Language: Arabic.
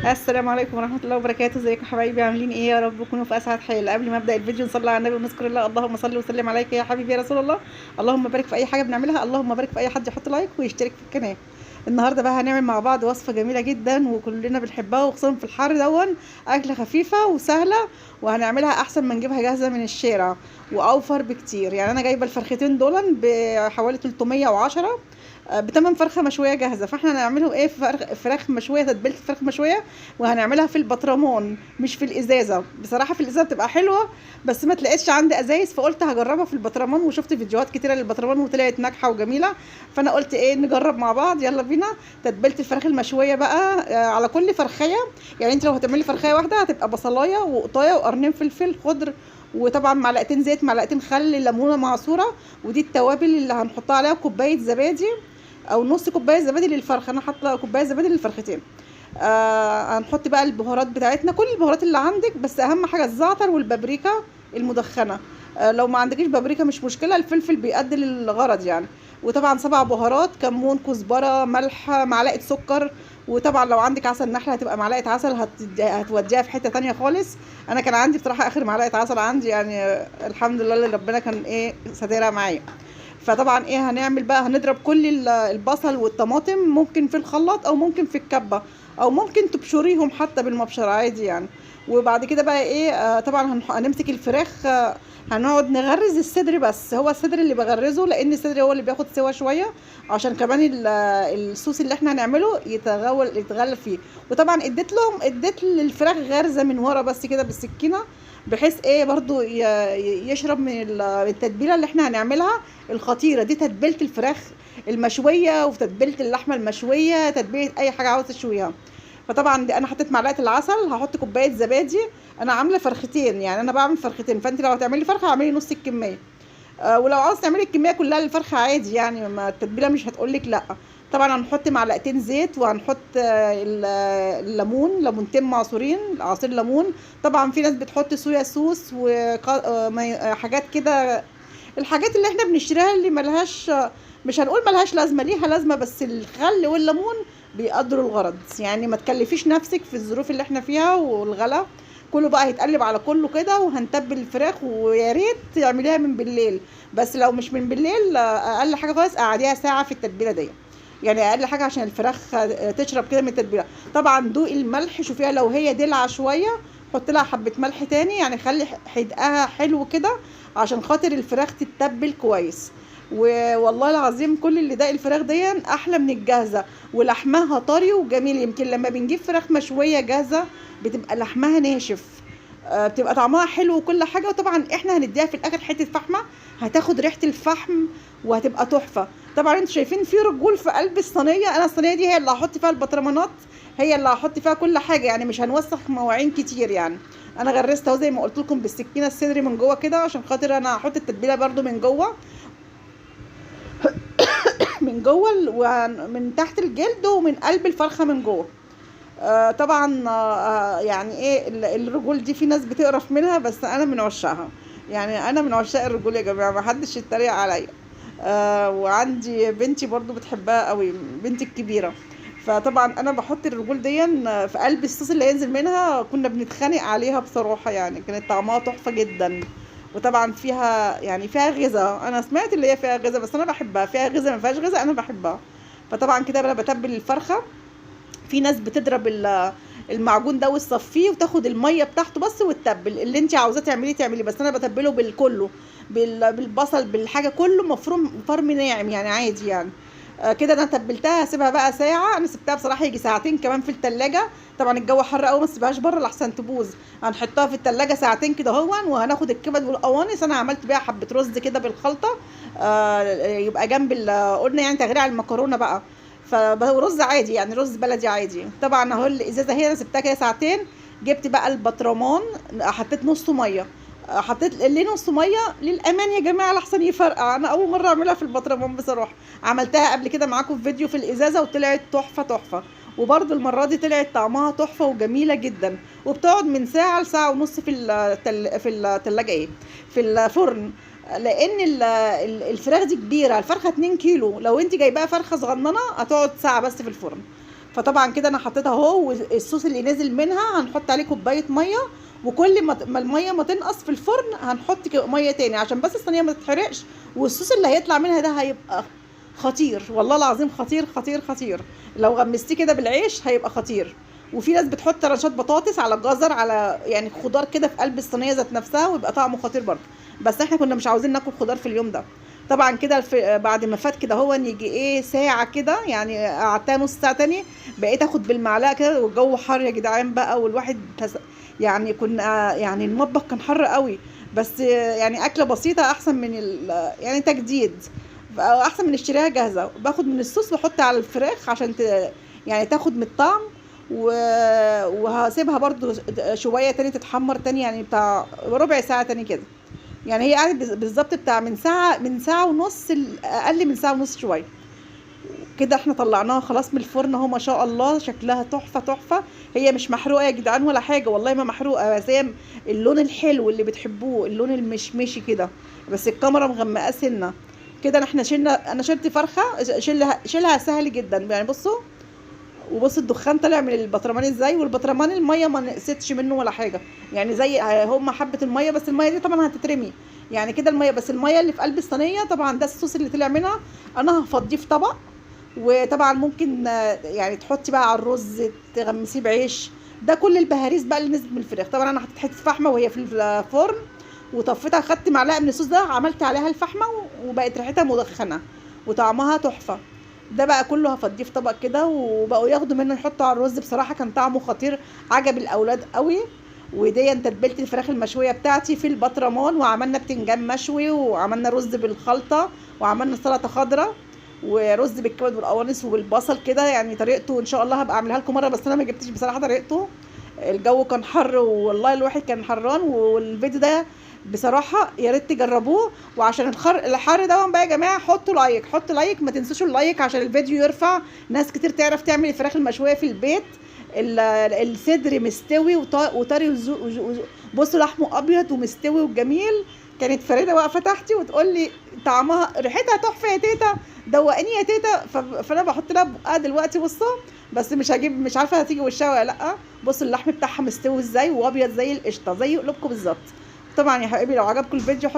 السلام عليكم ورحمة الله وبركاته. ازيكم يا حبايبي؟ عاملين ايه؟ يا رب تكونوا في اسعد حال. قبل ما ابدا الفيديو نصلي على النبي ونذكر الله. اللهم صل وسلم عليك يا حبيبي يا رسول الله. اللهم بارك في اي حاجة بنعملها، اللهم بارك في اي حد يحط لايك ويشترك في القناة. النهارده بقى هنعمل مع بعض وصفة جميلة جدا وكلنا بنحبها، وخصوصا في الحر اكلة خفيفة وسهلة، وهنعملها احسن ما نجيبها جاهزة من الشارع، واوفر بكتير. يعني انا جايبة الفرختين دول بحوالي 310 بتمن فرخه مشويه جاهزه. فاحنا هنعمله ايه؟ فراخ مشويه، تتبيله فراخ مشويه، وهنعملها في البطرمان مش في الازازه. بصراحه في الازازه بتبقى حلوه، بس ما تلاقيش عندي ازايز، فقلت هجربها في البطرمان، وشفت فيديوهات كتيره للبطرمان وطلعت ناجحه وجميله. فانا قلت ايه، نجرب مع بعض. يلا بينا. تتبيله الفراخ المشويه بقى على كل فرخيه. يعني انت لو هتعملي فرخيه واحده هتبقى بصلايه وقطايه وقرنين فلفل خضر، وطبعا معلقتين زيت، معلقتين خل، ليمونه معصوره، ودي التوابل اللي هنحطها عليها. كوبايه زبادي او نص كوبايه زبادي للفرخه، انا حاطه كوبايه زبادي للفرختين. هنحط بقى البهارات بتاعتنا، كل البهارات اللي عندك، بس اهم حاجه الزعتر والبابريكا المدخنه. لو ما عندكيش بابريكا مش مشكله، الفلفل بيأدي للغرض يعني. وطبعا 7 بهارات: كمون، كزبره، ملح، معلقه سكر. وطبعا لو عندك عسل نحله هتبقى معلقه عسل، هتوديها في حته تانية خالص. انا كان عندي بصراحه اخر معلقه عسل عندي يعني، الحمد لله اللي ربنا كان ايه ساترها معايا. فطبعا ايه هنعمل بقى؟ هنضرب كل البصل والطماطم، ممكن في الخلاط او ممكن في الكبه، او ممكن تبشريهم حتى بالمبشره عادي يعني. وبعد كده بقى ايه، طبعا هنمسك الفراخ، هنقعد نغرز الصدر، بس هو الصدر اللي بغرزه، لان الصدر هو اللي بياخد سوا شويه، عشان كمان الصوص اللي احنا هنعمله يتغلف فيه. وطبعا اديت للفراخ غرزه من ورا بس كده بالسكينه، بحيث ايه برضو يشرب من التتبيله اللي احنا هنعملها الخطيره دي. تتبيله الفراخ المشويه، وتتبيله اللحمه المشويه، تتبيله اي حاجه عاوز تشويها. فطبعا دي انا حطيت معلقه العسل، هحط كوبايه زبادي. انا عامله فرختين، يعني انا بعمل فرختين، فانت لو هتعملي فرخه اعملي نص الكميه. ولو عاوز تعملي الكميه كلها للفرخه عادي يعني، ما التتبيله مش هتقولك لا. طبعا هنحط معلقتين زيت، وهنحط الليمون، ليمونتين معصورين، عصير ليمون. طبعا في ناس بتحط صويا صوص وحاجات كده، الحاجات اللي احنا بنشتريها اللي ملهاش، مش هنقول ملهاش لازمه، ليها لازمه، بس الخل والليمون بيقدروا الغرض يعني. ما تكلفيش نفسك في الظروف اللي احنا فيها والغلا. كله بقى هيتقلب على كله كده، وهنتبل الفراخ، ويا ريت تعمليها من بالليل. بس لو مش من بالليل، اقل حاجه خالص قعديها ساعه في التتبيله دي، يعني اقل حاجه عشان الفراخ تشرب كده من التتبيله. طبعا دوقي الملح، شوفيها لو هي دلعه شويه حط لها حبه ملح تاني، يعني خلي حدقها حلو كده عشان خاطر الفراخ تتبل كويس. والله العظيم كل اللي داق الفراخ دي احلى من الجاهزه، ولحمها طري وجميل. يمكن لما بنجيب فراخ مشويه جاهزه بتبقى لحمها ناشف، بتبقى طعمها حلو وكل حاجه. وطبعا احنا هنديها في الاخر حته فحمه، هتاخد ريحه الفحم وهتبقى تحفه. طبعا انتوا شايفين في رجول في قلب الصينيه، انا الصينيه دي هي اللي هحط فيها البطرمانات، هي اللي هحط فيها كل حاجه يعني، مش هنوسخ مواعين كتير يعني. انا غرست اهو زي ما قلت لكم بالسكينه الصدري من جوه كده، عشان خاطر انا هحط التتبيله برده من جوه، من جوه ومن تحت الجلد ومن قلب الفرخه من جوه. طبعا يعني ايه الرجول دي في ناس بتقرف منها، بس انا من عشاقها. يعني انا من عشاق الرجول يا جماعه، ما حدش يتريق عليا. وعندي بنتي برضو بتحبها قوي، بنتي الكبيره. فطبعا انا بحط الرجول دي في قلب الصوص اللي ينزل منها. كنا بنتخانق عليها بصراحه يعني، كانت طعمها تحفه جدا. وطبعا فيها يعني فيها غذاء، انا سمعت اللي هي فيها غذاء، بس انا بحبها. فيها غذاء ما فيهاش غذاء، انا بحبها. فطبعا كده انا بتبل الفرخه. في ناس بتضرب المعجون ده وتصفيه وتاخد الميه بتاعته بس، وتتبل اللي انت عاوزاه تعملي، بس انا بتبله بالكله، بالبصل، بالحاجه كله مفروم فرم ناعم يعني عادي يعني. كده انا تبلتها، هسيبها بقى ساعه. انا سبتها بصراحه يجي ساعتين كمان في التلاجة. طبعا الجو حر قوي، ما تسيبهاش بره لحسن تبوظ. هنحطها في التلاجة ساعتين كده هون، وهناخد الكبد والقوانص. انا عملت بيها حبه رز كده بالخلطه، يبقى جنب قلنا يعني تغيير على المكرونه بقى. فرز عادي يعني، رز بلدي عادي. طبعا اهو الازازه هي انا سبتها كده ساعتين. جبت بقى البطرمان، حطيت نص ميه، حطيت ليه نص ميه للامان يا جماعه لحسن يفرقع. انا اول مره اعملها في البطرمان بصراحه، عملتها قبل كده معاكم في فيديو في الازازه وطلعت تحفه تحفه. وبرده المره دي طلعت طعمها تحفه وجميله جدا. وبتقعد من ساعه لساعه ونص في التلاجة ايه، في الفرن. لان الفراخ دي كبيره، الفرخه 2 كيلو، لو انت جايباها فرخه صغننه هتقعد ساعه بس في الفرن. فطبعا كده انا حطيتها اهو، والصوص اللي نازل منها هنحط عليه كوبايه ميه، وكل ما الميه ما تنقص في الفرن هنحط ميه تاني عشان بس الصينيه ما تتحرقش. والصوص اللي هيطلع منها ده هيبقى خطير، والله العظيم خطير خطير خطير. لو غمستيه كده بالعيش هيبقى خطير. وفي ناس بتحط رشات بطاطس على جزر على يعني خضار كده في قلب الصينيه ذات نفسها، ويبقى طعمه خطير برضه. بس احنا كنا مش عاوزين ناكل خضار في اليوم ده. طبعا كده بعد ما فات كده هو يجي ايه ساعه كده، يعني قعدتها نص ساعه تاني، بقيت اخد بالمعلقه كده، والجو حر يا جدعان بقى، والواحد يعني كنا يعني المطبخ كان حر قوي. بس يعني اكله بسيطه احسن من يعني تجديد، احسن من اشتريها جاهزه. باخد من الصوص واحط على الفراخ عشان يعني تاخد من الطعم. وهسيبها برضو شويه تاني تتحمر تاني، يعني بتاع ربع ساعه تاني كده. يعني هي قعدت بالظبط بتاع من ساعه ونص، اقل من ساعه ونص شويه كده. احنا طلعناها خلاص من الفرن اهو، ما شاء الله شكلها تحفه تحفه. هي مش محروقه يا جدعان ولا حاجه، والله ما محروقه، بس هي اللون الحلو اللي بتحبوه، اللون المشمشي كده. بس الكاميرا مغمقه سنه كده. احنا انا شلت فرخه، شيلها سهل جدا يعني. بصوا، وبص الدخان طلع من البطرمان ازاي، والبطرمان الميه ما نقصتش منه ولا حاجه، يعني زي هم حبه الميه، بس الميه دي طبعا هتترمي يعني كده الميه. بس الميه اللي في قلب الصينيه طبعا ده الصوص اللي طلع منها. انا هفضيه في طبق. وطبعا ممكن يعني تحطي بقى على الرز، تغمسيه بعيش. ده كل البهاريز بقى اللي نزلت من الفراخ. طبعا انا حطيت حته فحمه وهي في الفرن، وطفيتها، خدت معلقه من الصوص ده عملت عليها الفحمه، وبقت ريحتها مدخنه وطعمها تحفه. ده بقى كله هفضيه في طبق كده، وبقوا ياخدوا منه يحطوا على الرز. بصراحه كان طعمه خطير، عجب الاولاد قوي. ودي تتبيله الفراخ المشويه بتاعتي في البطرمان، وعملنا بتنجان مشوي، وعملنا رز بالخلطه، وعملنا سلطه خضراء، ورز بالكبد والقوانص وبالبصل كده. يعني طريقته ان شاء الله هبقى اعملها لكم مره، بس انا ما جبتش بصراحه طريقته. الجو كان حر، والله الواحد كان حران. والفيديو ده بصراحه يا ريت تجربوه. وعشان الحر ده بقى يا جماعه، حطوا لايك، ما تنسوش اللايك عشان الفيديو يرفع، ناس كتير تعرف تعمل الفراخ المشويه في البيت. الصدر مستوي وطري، بصوا لحمه ابيض ومستوي وجميل. كانت فريده واقفه تحتي وتقول لي طعمها ريحتها تحفه يا تيتا، دوقيني يا تيتا. فانا بحط لها بقها دلوقتي بصوا، بس مش عارفه هتيجي وشها ولا لا. بصوا اللحم بتاعها مستوي ازاي، وابيض زي القشطه، زي قلوبكم بالظبط. طبعا يا حبايبي لو عجبكم الفيديو